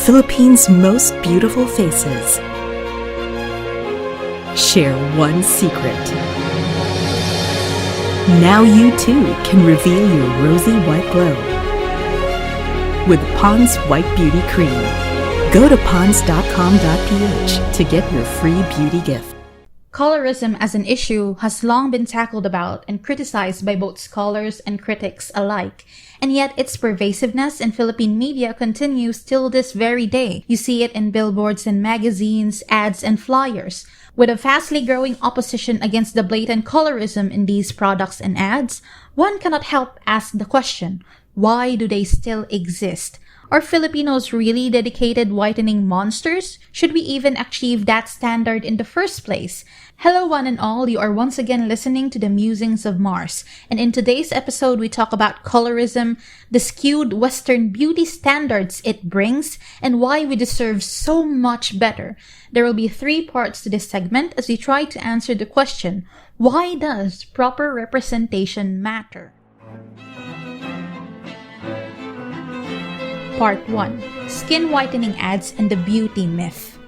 Philippines' most beautiful faces share one secret. Now you too can reveal your rosy white glow with Pond's White Beauty Cream. Go to ponds.com.ph to get your free beauty gift. Colorism as an issue has long been tackled about and criticized by both scholars and critics alike. And yet its pervasiveness in Philippine media continues till this very day. You see it in billboards and magazines, ads and flyers. With a fastly growing opposition against the blatant colorism in these products and ads, one cannot help ask the question, why do they still exist? Are Filipinos really dedicated whitening monsters? Should we even achieve that standard in the first place? Hello one and all, you are once again listening to the Musings of Mars. And in today's episode, we talk about colorism, the skewed Western beauty standards it brings, and why we deserve so much better. There will be 3 parts to this segment as we try to answer the question, why does proper representation matter? Part 1. Skin Whitening Ads and the Beauty Myth.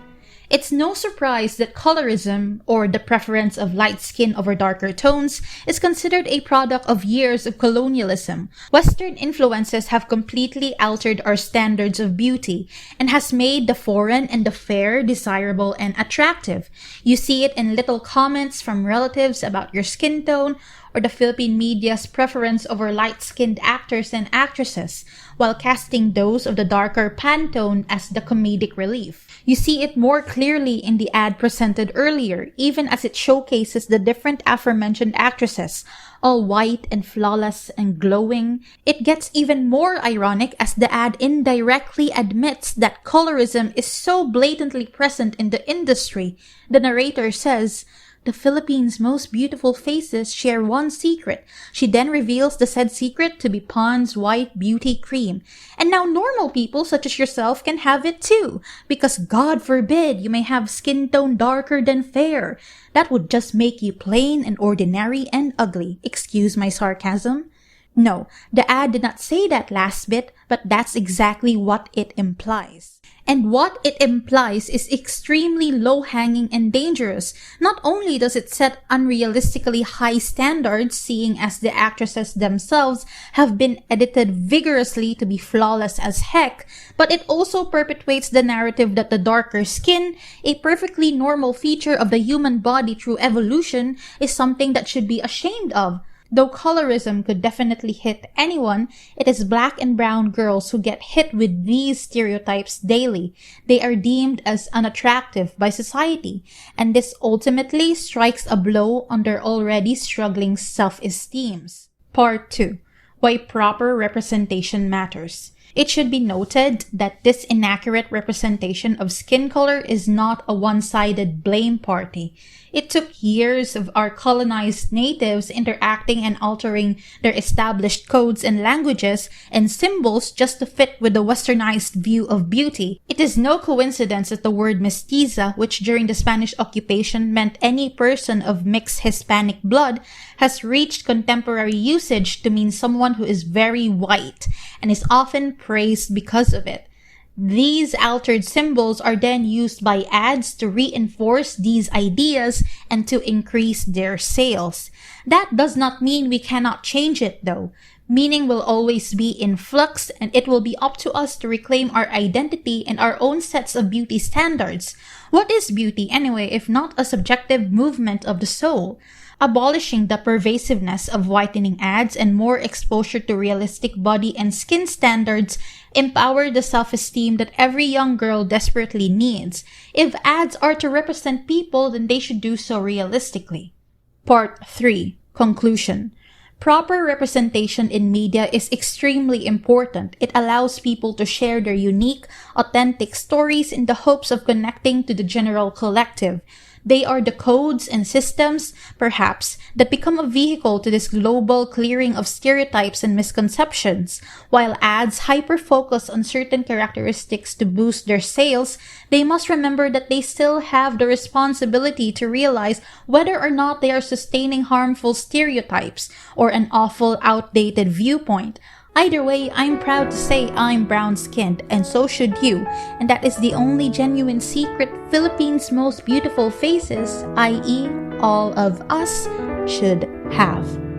It's no surprise that colorism, or the preference of light skin over darker tones, is considered a product of years of colonialism. Western influences have completely altered our standards of beauty and has made the foreign and the fair desirable and attractive. You see it in little comments from relatives about your skin tone, or the Philippine media's preference over light-skinned actors and actresses, while casting those of the darker Pantone as the comedic relief. You see it more clearly in the ad presented earlier, even as it showcases the different aforementioned actresses, all white and flawless and glowing. It gets even more ironic as the ad indirectly admits that colorism is so blatantly present in the industry. The narrator says, "The Philippines' most beautiful faces share one secret." She then reveals the said secret to be Pond's White Beauty Cream. And now normal people such as yourself can have it too, because God forbid you may have skin tone darker than fair. That would just make you plain and ordinary and ugly. Excuse my sarcasm. No, the ad did not say that last bit, but that's exactly what it implies. And what it implies is extremely low-hanging and dangerous. Not only does it set unrealistically high standards, seeing as the actresses themselves have been edited vigorously to be flawless as heck, but it also perpetuates the narrative that the darker skin, a perfectly normal feature of the human body through evolution, is something that should be ashamed of. Though colorism could definitely hit anyone, it is black and brown girls who get hit with these stereotypes daily. They are deemed as unattractive by society, and this ultimately strikes a blow on their already struggling self-esteems. Part 2. Why proper representation matters. It should be noted that this inaccurate representation of skin color is not a one-sided blame party. It took years of our colonized natives interacting and altering their established codes and languages and symbols just to fit with the westernized view of beauty. It is no coincidence that the word mestiza, which during the Spanish occupation meant any person of mixed Hispanic blood, has reached contemporary usage to mean someone who is very white and is often praised because of it. These altered symbols are then used by ads to reinforce these ideas and to increase their sales. That does not mean we cannot change it though. Meaning will always be in flux, and it will be up to us to reclaim our identity and our own sets of beauty standards. What is beauty anyway if not a subjective movement of the soul? Abolishing the pervasiveness of whitening ads and more exposure to realistic body and skin standards empower the self-esteem that every young girl desperately needs. If ads are to represent people, then they should do so realistically. Part 3. Conclusion. Proper representation in media is extremely important. It allows people to share their unique, authentic stories in the hopes of connecting to the general collective. They are the codes and systems, perhaps, that become a vehicle to this global clearing of stereotypes and misconceptions. While ads hyper-focus on certain characteristics to boost their sales, they must remember that they still have the responsibility to realize whether or not they are sustaining harmful stereotypes or an awful, outdated viewpoint. Either way, I'm proud to say I'm brown-skinned, and so should you, and that is the only genuine secret Philippines' most beautiful faces, i.e., all of us, should have.